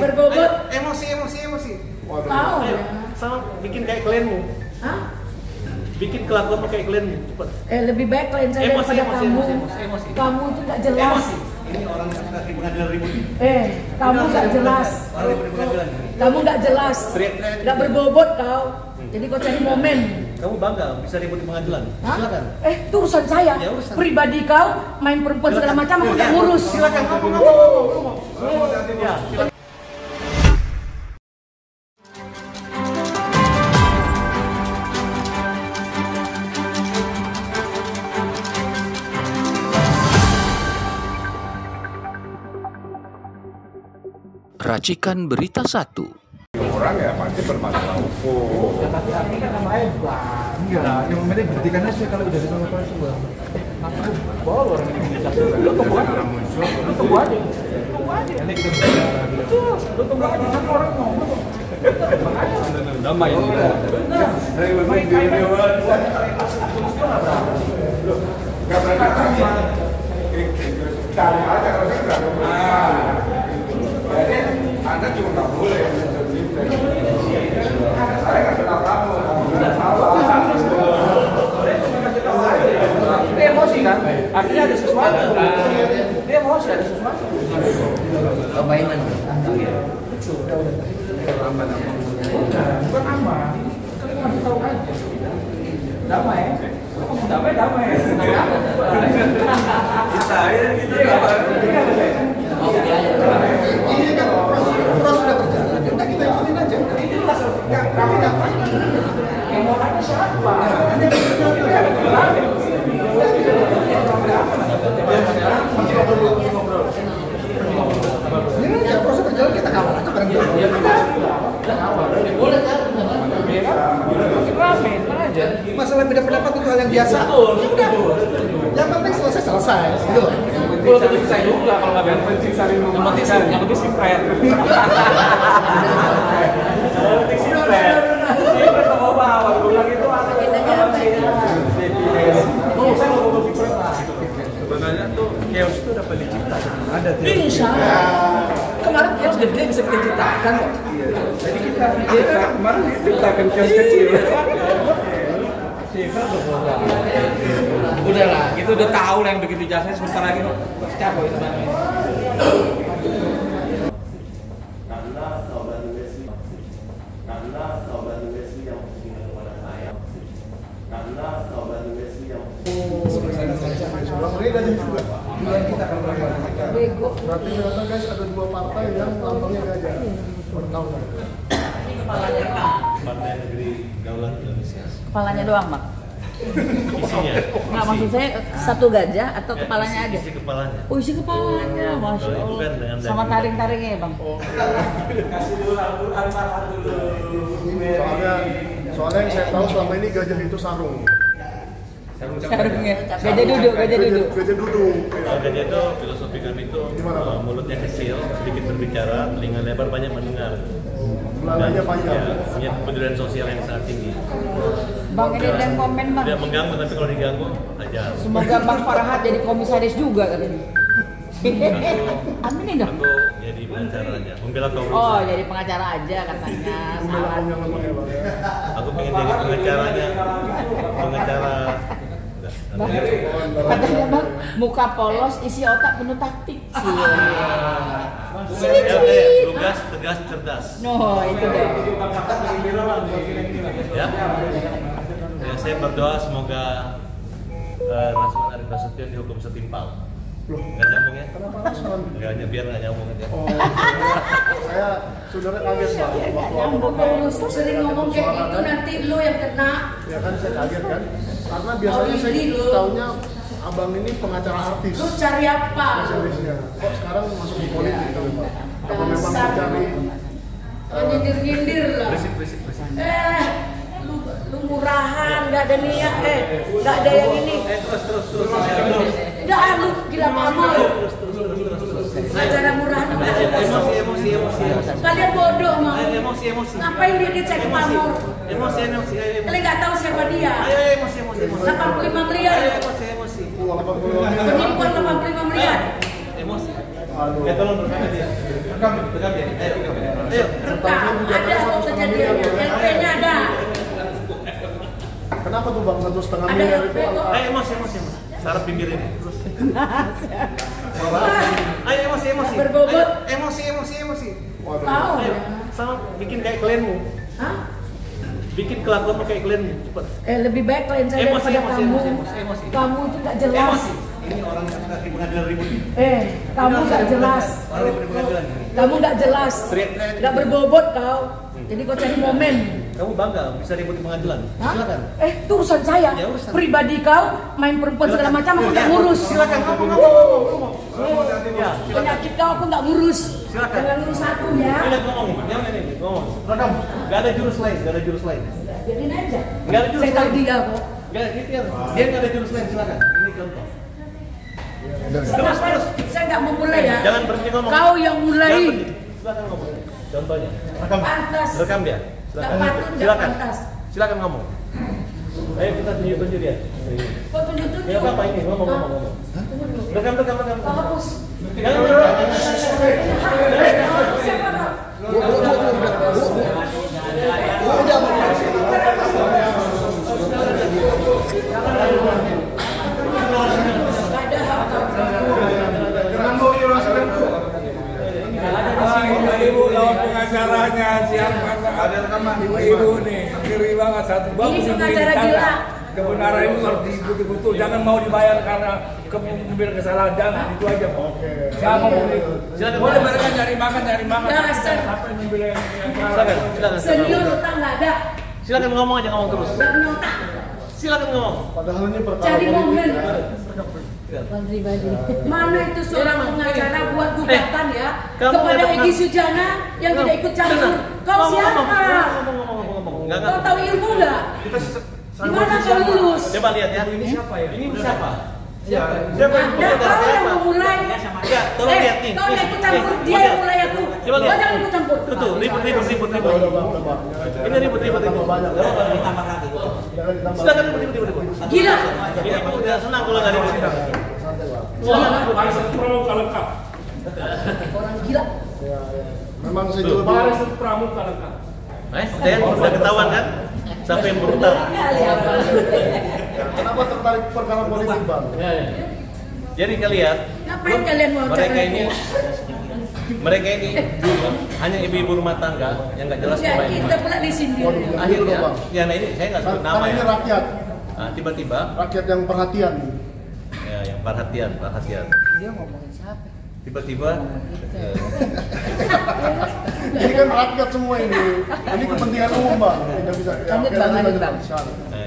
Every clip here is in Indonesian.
berbobot. Emosi. Tahu Ayo, ya. sama bikin kayak klienmu. Hah? Bikin kelakuanmu kayak klienmu, cepat. Lebih baik klien saya daripada kamu. Emosi. Kamu itu nggak jelas. Ini orang yang suka di pengadilan ribut. Kamu nggak jelas. Kamu nggak jelas. Nggak berbobot kau. Jadi kau cari momen. Kamu bangga bisa ribut di pengadilan? Hah? Silakan. Itu urusan saya. Ya, urusan. Pribadi kau main perempuan segala macam aku nggak ngurus. Silakan ngomong. Ya. Racikan Berita 1. Orang ya pasti bermasalah hukum. Ya, tapi artinya kan namanya enggak, yang penting buktikan aja kalau udah ada sama palsu bang. Aku bawa orang ini bisa lu tunggu aja, lu tunggu aja. Nanti kita bicara. Lu tunggu aja, satu orang ngomong. Damai ini. Saya memang di dewan. Nggak berani cari aja kalau saya nggak. Jadi Anda juga nggak boleh. Saya nggak kenal kamu, nggak salah. Dia emosi kan? Artinya ada sesuatu. Dia emosi ada sesuatu. Permainan. Bukan aman. Kita kasih tahu aja. Damai. Damai. Kita damai. Ini kan proses sudah berjalan, udah kita ikutin aja. Kami nggak pernah. Yang mau nanya siapa? Ini aja proses berjalan, kita kawal aja bareng dia. Boleh kan? Rame, tenang aja. Masalah beda pendapat itu hal yang biasa. Ya udah. Yang penting selesai. Gitu loh. Kalau tapi saya juga kalau nggak ada penting cari rumah. Yang penting simpret. Yang penting simpret. Simpret sama bawa. Gue bilang itu anak Oh, saya mau ngomong simpret lah. Sebenarnya tuh chaos itu dapat diciptakan. Ada Bisa. Kemarin chaos gede bisa kita ciptakan kok. Jadi kita kemarin diciptakan chaos kecil. Udahlah, kita udah tahu lah yang begitu jasanya sebentar lagi capek sebenarnya. Karena saudara Wesley yang tinggal kepada saya. Karena saudara Wesley yang Bego. Berarti ternyata guys ada dua partai yang lambangnya gajah. Baru tahu kan? Partai Negeri Daulat Indonesia. Kepalanya doang, Mak. Isinya. Nggak, maksud saya satu gajah atau kepalanya aja? Isi kepalanya. Oh, isi kepalanya, Masya Kalau itu kan Allah. dengan Sama daging. taring-taringnya ya, Bang? Kasih dulu Al-Quran dulu. Soalnya yang saya tahu selama ini gajah itu sarung. Sarungnya. Gajah duduk. Gajah duduk. Kalau gajah itu filosofi kami itu mulutnya kecil, sedikit berbicara, telinga lebar, banyak mendengar. Belalainya panjang. Ya, punya kepedulian sosial yang sangat tinggi. Bang, ini ada yang komen, Bang. Tidak mengganggu, tapi kalau diganggu aja. Semoga Bang Farhat jadi komisaris juga katanya. Aminin dong. Aku jadi pengacaranya, membela kaum Oh, rusak. jadi pengacara aja katanya. Salah. Panjang namanya Bang ya. Aku pengen jadi pengacaranya, pengacara. Udah, nanti. Katanya Bang, muka polos, isi otak penuh taktik. Lugas, tegas, cerdas. No, itu deh. Ya. Ya, saya berdoa semoga Rasman Arif Nasution dihukum setimpal. Nggak nyambung ya? Kenapa Rasman? Biar nggak nyambung aja. Oh, saya saudara kaget Pak. Nyambung terus sering ngomong kayak gitu nanti lu yang kena. Ya kan saya kaget kan. Karena biasanya saya taunya abang ini pengacara artis. Lu cari apa? Spesialisnya. Kok sekarang masuk di politik kan Pak? Apa memang mencari nyindir-nyindir lah. Berisik. Lu murahan, nggak ada niat, nggak ada yang ini. Terus. Nggak, lu gila pamor. Acara murahan. Emosi. Kalian bodoh mau. Emosi. Ngapain dia cari pamor? Emosi. Kalian nggak tahu siapa dia. Ayo, emosi. 85 miliar. Ayo, emosi. Penipuan 85 miliar. Emosi. Aduh. Tolong rekam dia. Rekam dia. Ayo, rekam. ada kok kejadiannya. LP-nya ada. Kenapa tuh Bang 1,5 Ada miliar LP itu? kok. Emosi. Sarap pinggir ini. Terus. Ayo emosi. Berbobot. Ayo, emosi. Tahu. Ayo, sama bikin kayak klienmu. Hah? Bikin kelakuanmu kayak klienmu. Cepat. Lebih baik klien saya Emosi, daripada emosi, kamu. emosi. Kamu itu nggak jelas. Emosi. Ini orang yang di pengadilan ribut. Kamu nggak jelas. Orang di pengadilan. Kamu nggak jelas. Nggak berbobot kau. Jadi kau cari momen. Kamu bangga bisa ribut di pengadilan? Hah? Silakan. Itu urusan saya. Ya, urusan. Pribadi kau main perempuan segala macam aku nggak ngurus. Silakan ngomong. Ya, Penyakit kau aku nggak ngurus. Silakan. Jangan ngurus aku ya. Ini ngomong. Jangan ini ngomong. Rekam. Gak ada jurus lain. Jadiin aja. Nggak ada jurus Saya tahu lain. dia kok. Gak ada gitu. Dia nggak ada jurus lain. Silakan. Ini contoh. Saya nggak mau mulai ya. Jangan berhenti ngomong. Kau yang mulai. Jangan berhenti. Silakan ngomong. Contohnya. Pantas. Rekam dia. Nggak patut, nggak Silakan. pantas. Silakan ngomong. Ayo kita tunjuk dia. Kau tunjuk-tunjuk. Ya apa ini? Ngomong. Rekam. Kau hapus. Jangan. Siapa kau? Ibu lawan pengacaranya siapa? Ada rekaman. Ibu nih, ngeri banget satu bang. Ini pengacara gila. Kebenaran itu harus betul-betul. Jangan mau dibayar karena mengambil kesalahan. Jangan itu aja. Oke. Jangan ngomong itu. Boleh mereka nyari makan. Dasar. Apa yang membela yang Silakan. Senior otak nggak ada. Silakan ngomong aja ngomong terus. Nggak punya otak. Silakan ngomong. Padahal ini perkara Cari momen. Pribadi. Mana itu seorang pengacara buat gugatan ya kamu kepada nggak Egy Sujana yang tidak ikut campur. Kau siapa? Ngomong. Kau tahu ilmu nggak? Di mana kau lulus? Coba lihat ya. Ini siapa ya? Ini siapa? Ada kau yang memulai. Ya, tolong lihat nih. Kau yang ikut campur, dia yang mulai aku. Coba lihat. Kau jangan ikut campur. Tuh, ribut. Ini ribut. Silakan ribut. Gila. Ini udah senang kalau nggak ribut. Baris pramuka lengkap. Orang gila. Memang saya juga Baris pramuka lengkap. Udah ketahuan kan? Siapa yang brutal? kenapa tertarik perkara politik Bang? Jadi kalian, Ngapain kalian mau mereka ini hanya ibu-ibu rumah tangga yang nggak jelas Ya, pemain. kita pula disindir. Akhirnya, ya nah ini saya nggak sebut nama Karena ini ya. rakyat, Nah, tiba-tiba, rakyat yang perhatian. ya yang perhatian. Dia ngomongin siapa? Tiba-tiba, Ini kan rakyat semua ini. Ini kepentingan umum Bang. Tidak bisa. Lanjut, Bang, lanjut, Bang.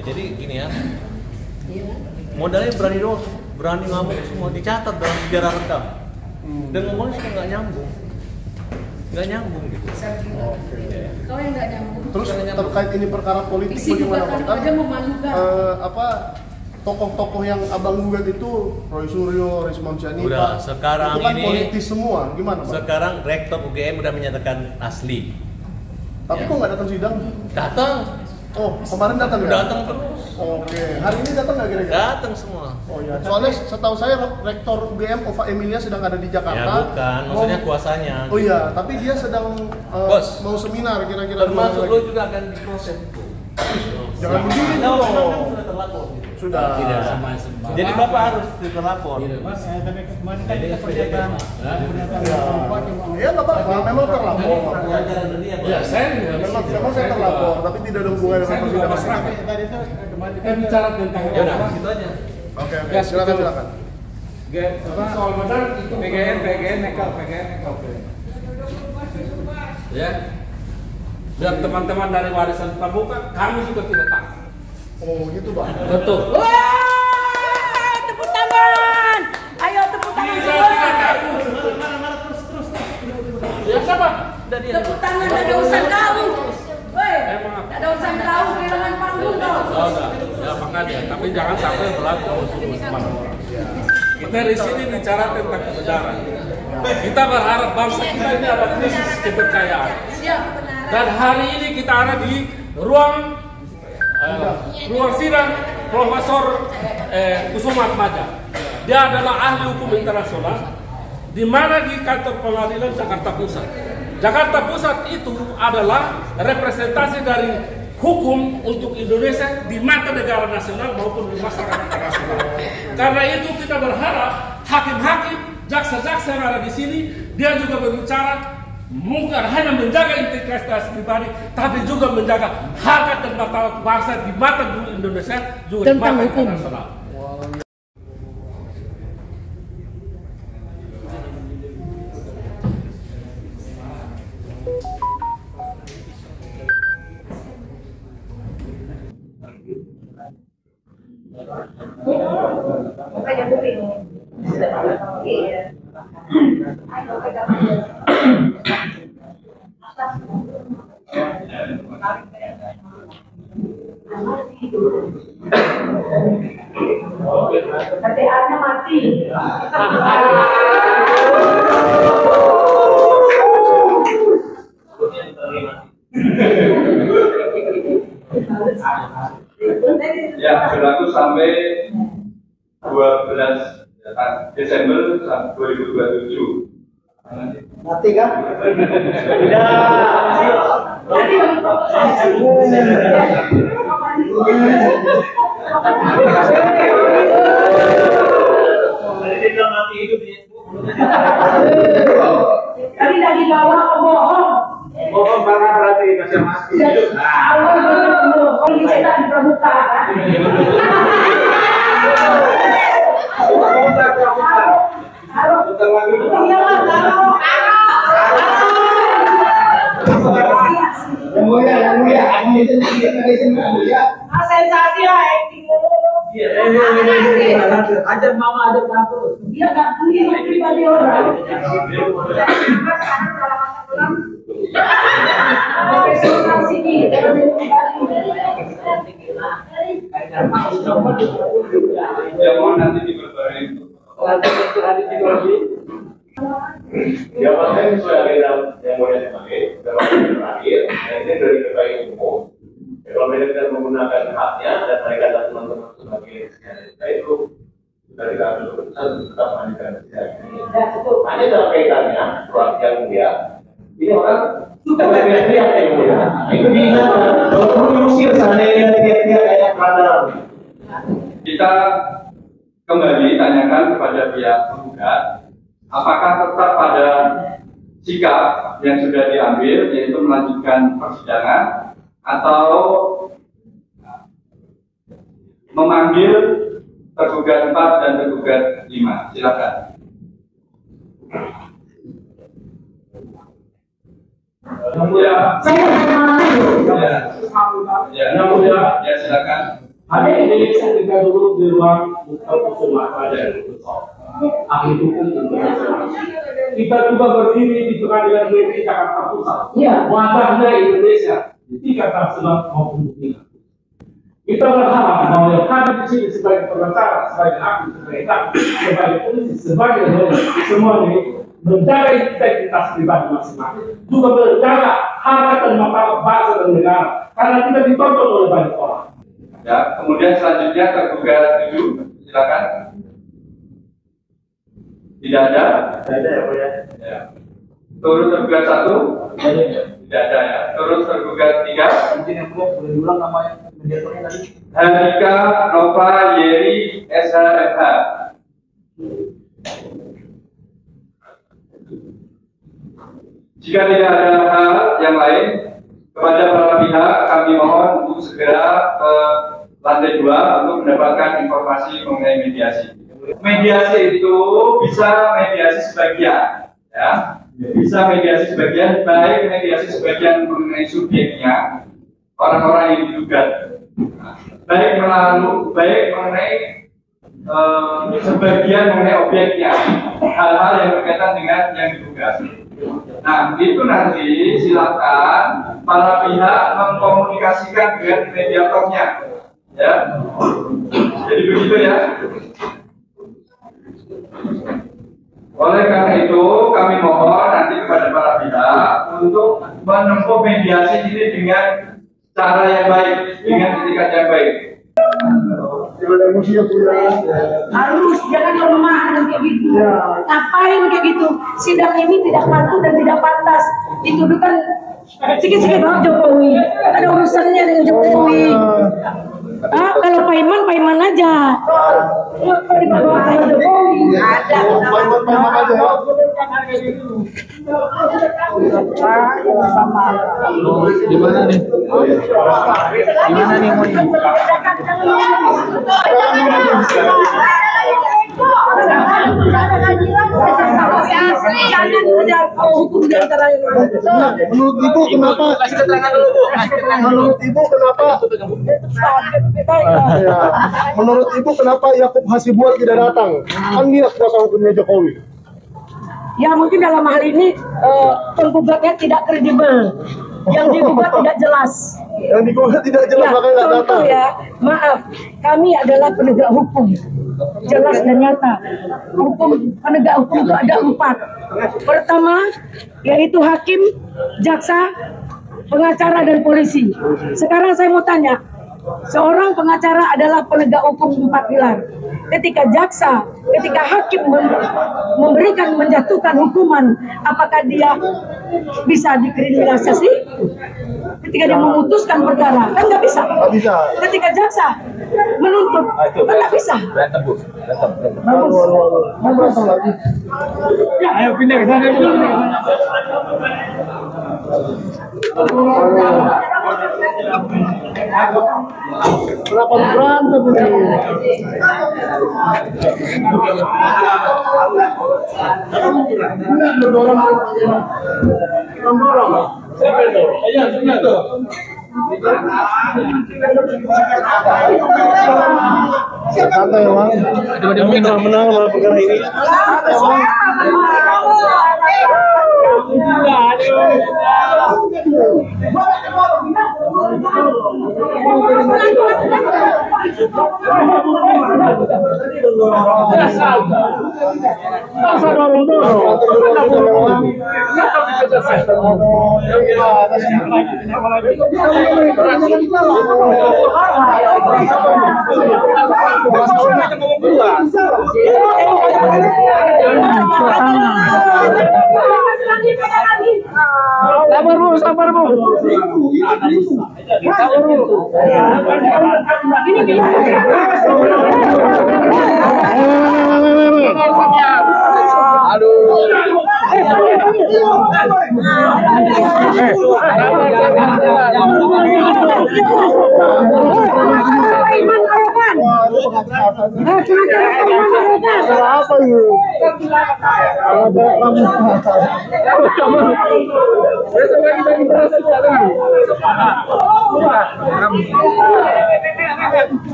jadi gini ya. Modalnya berani doang, berani ngomong semua dicatat dalam sejarah rekam. Dan ngomongnya suka nggak nyambung gitu. Kau yang nggak nyambung. Terus terkait ini perkara politik Isi bagaimana gugatan Bang? aja memalukan. Tokoh-tokoh yang abang gugat itu Roy Suryo, Risma Cianita. Udah, sekarang itu kan ini politis semua. Gimana Bang? Sekarang rektor UGM udah menyatakan asli. Tapi Ya. kok nggak datang sidang? Datang, Oh, kemarin datang ya? datang terus. Oke. Hari ini datang nggak kira-kira? Datang semua. Oh ya. Soalnya setahu saya rektor UGM Ova Emilia sedang ada di Jakarta. Ya bukan, maksudnya kuasanya. Oh iya, tapi dia sedang Bos. mau seminar kira-kira. Termasuk bulan lo lagi. juga akan diproses. Jangan begini Nah, dong. kan sudah terlapor. Sudah. Tidak. Jadi bapak harus terlapor. Mas, tapi kemarin kan kita pernyataan. Ya nggak apa-apa, memang terlapor. Ya, saya juga Memang saya terlapor, tapi tidak ada hubungan dengan persidangan. Tadi itu kemarin kita bicara tentang Ya udah, situ aja. Oke, Ya, silakan betul. silakan. soal modal itu PGN nekal. Ya. Dan teman-teman dari warisan pramuka, kami juga tidak tahu. Oh gitu Bang. Betul. Wah, tepuk tangan. Ayo tepuk tangan semua. Ya siapa? Tepuk tangan, tidak ada urusan kau. Woi, tidak ada urusan kau, kehilangan panggung kau. Oh, enggak. Ya makanya, tapi jangan sampai berlaku semua orang. Kita di sini bicara tentang kebenaran. Kita berharap bangsa kita ini ada krisis kepercayaan. Siap. Dan hari ini kita ada di ruang sidang Profesor Kusuma Atmaja. Dia adalah ahli hukum internasional, di mana di kantor pengadilan Jakarta Pusat. Jakarta Pusat itu adalah representasi dari hukum untuk Indonesia di mata negara nasional maupun di masyarakat internasional. Karena itu kita berharap hakim-hakim, jaksa-jaksa yang ada di sini, dia juga berbicara bukan hanya menjaga integritas pribadi, tapi juga menjaga harkat dan martabat bangsa di mata Indonesia juga di mata internasional. Hati-hati mati. Ya, berlaku sampai 12 Desember 2027. Mati kan? Tadi lagi bawa bohong. Bohong karena berarti masih mati. Bohong ini tak diperbuka. Sensasi lah acting Ajar mama, ajar kampus. dia nggak punya pribadi orang. Profesional sini. Ya, mohon nanti diperbarui. Ya, pakai sesuai agenda yang boleh dipakai. Terakhir, ini dari ketua umum. Kalau mereka menggunakan haknya dan mereka dan teman-teman sebagai itu dari kami keputusan tetap melanjutkan ini. Hanya dalam kaitannya perhatian mulia, ini orang sudah teriak-teriak yang mulia. Itu bisa mengusir seandainya dia kayak pelanggaran. Kita kembali tanyakan kepada pihak penggugat, apakah tetap pada sikap yang sudah diambil, yaitu melanjutkan persidangan, atau memanggil tergugat 4 dan tergugat 5. Silakan. Ya, silakan. Hari ini ketika duduk di ruang Kusuma Raja ahli hukum internasional, kita juga berdiri di Pengadilan Negeri Jakarta Pusat, wadahnya Indonesia di tingkat nasional maupun dunia. Kita berharap bahwa yang hadir di sini sebagai pengacara, sebagai hakim, sebagai saksi, sebagai polisi, sebagai lawyer, semuanya menjaga integritas pribadi masing-masing, juga menjaga harkat dan martabat bangsa dan negara, karena kita ditonton oleh banyak orang. Ya, kemudian selanjutnya tergugat 7, silakan. Tidak ada? Tidak ada ya, Pak ya. Ya. Turut tergugat 1? Tidak ada ya. Turut tergugat 3? Mungkin yang boleh diulang namanya mediatornya tadi. Handika Nova Yeri SHFH. Jika tidak ada hal yang lain, kepada para pihak kami mohon untuk segera ke lantai 2 untuk mendapatkan informasi mengenai mediasi. Mediasi itu bisa mediasi sebagian, ya, bisa mediasi sebagian, baik mediasi sebagian mengenai subjeknya, orang-orang yang digugat, baik mengenai sebagian mengenai objeknya, hal-hal yang berkaitan dengan yang digugat. Nah, itu nanti silakan para pihak mengkomunikasikan dengan mediatornya, ya. Jadi begitu ya. Oleh karena itu, kami mohon nanti kepada para pihak untuk menempuh mediasi ini dengan cara yang baik, dengan etikat yang baik. Harus jangan lemah kayak gitu. Ngapain kayak gitu? Sidang ini tidak patut dan tidak pantas. dituduhkan sikit-sikit orang Jokowi. Ada urusannya dengan Jokowi. Kalau Paiman aja. Kalau dibawa Jokowi ada. Paiman aja. Gimana nih? Gimana nih mau? Menurut Ibu kenapa? Kasih keterangan dulu, Bu. Menurut Ibu kenapa? Menurut Ibu kenapa Yakub Hasibuan tidak datang? Kan dia kuasa hukumnya Jokowi. Ya mungkin dalam hal ini penggugatnya tidak kredibel, yang digugat tidak jelas. Yang digugat tidak jelas Ya, makanya nggak datang. contoh ya, maaf, kami adalah penegak hukum, jelas dan nyata. Penegak hukum itu ada 4. Pertama, yaitu hakim, jaksa, pengacara dan polisi. Sekarang saya mau tanya, seorang pengacara adalah penegak hukum 4 pilar. Ketika jaksa, ketika hakim memberikan menjatuhkan hukuman, apakah dia bisa dikriminalisasi? Ketika dia memutuskan perkara, kan nggak bisa. Nggak bisa. Ketika jaksa menuntut, kan nggak bisa. Bagus. Ya, ayo pindah ke sana. Kenapa berantem ini? Santai Bang. Dia mungkin Menang dalam perkara ini. Sabar bu. Apa ini?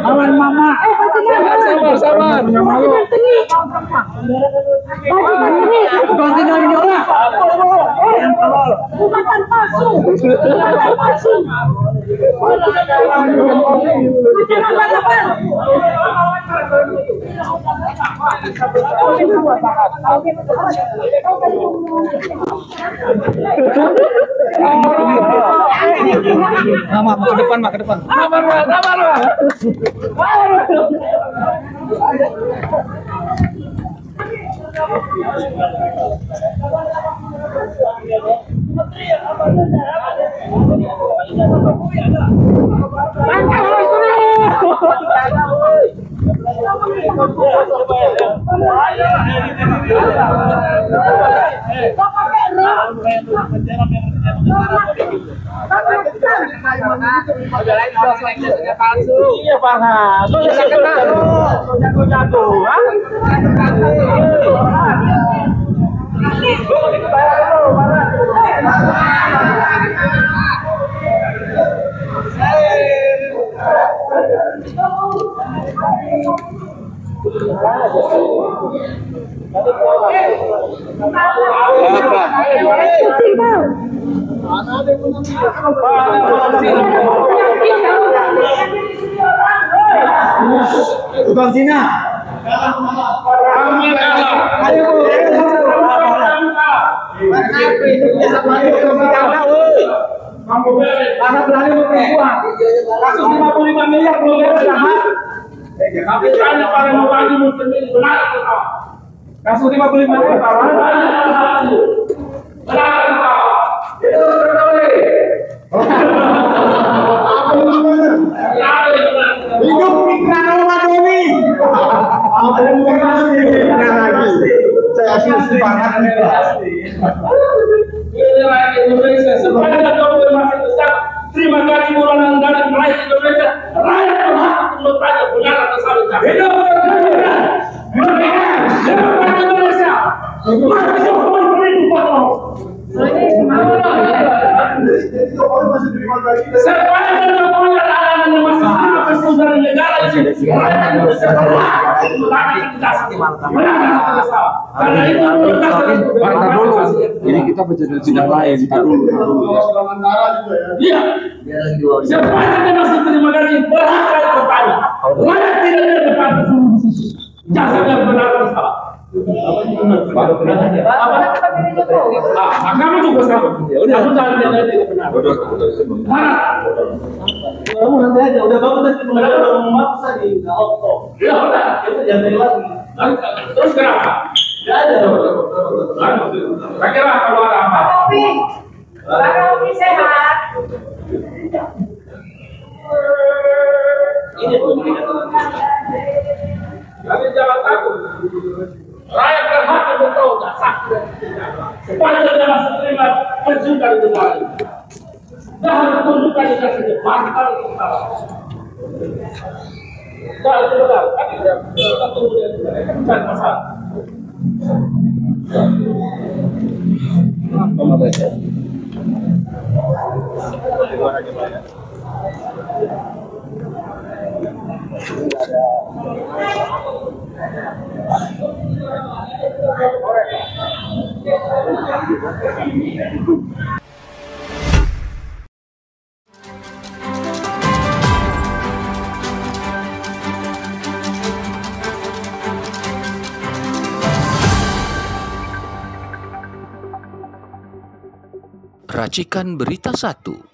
Lawan mama. Sabar. Bukan palsu. Mama, ke depan, Mak, ke depan. Sabar. Iya, Pak. Lu bisa kena jago-jago, Tukang Cina. Kami kalah. Ayo, Bu. Kamu beres. Karena berani perempuan. Kasus 55 miliar belum beres lah. Tapi tanya pada Mubadi Muslimin benar atau salah? Kasus 55 miliar kawan. Benar atau salah? Hidup Mikran Ramadhani. Ada bukan lagi. Saya asli banget. Ini rakyat Indonesia sepanjang kamu masih besar. Terima kasih murahan dan rakyat Indonesia. Rakyat berhak untuk bertanya benar atau salah. Hidup Indonesia. Maka Jokowi beri potong. Sepanjang Jokowi ada anak yang masih hidup bersaudara negara ini. Rakyat Indonesia berhak untuk bertanya benar atau salah. Karena itu Pak, dulu. Ini kita baca dari sidang lain. Iya. Sepanjang masih terima kasih berhak saya bertanya. Mana tidak ada depan di situ. Jasanya benar atau salah. Kamu juga sama. Kamu jangan tidak benar. Kamu nanti aja. Udah bagus nanti mengenai memaksa di auto. Ya udah. Kita jangan lagi. Terus kenapa? Tidak ada. Kira-kira kalau ada apa? Kopi sehat. Ini tapi jangan takut. Rakyat berhak untuk tahu tak sakit. Sepanjang dia masih terima penjukan di negara ini. Jangan tunjukkan di kasih depan kalau itu salah. Jangan itu benar. Tapi kita tunggu dia bukan masalah. Racikan Berita 1.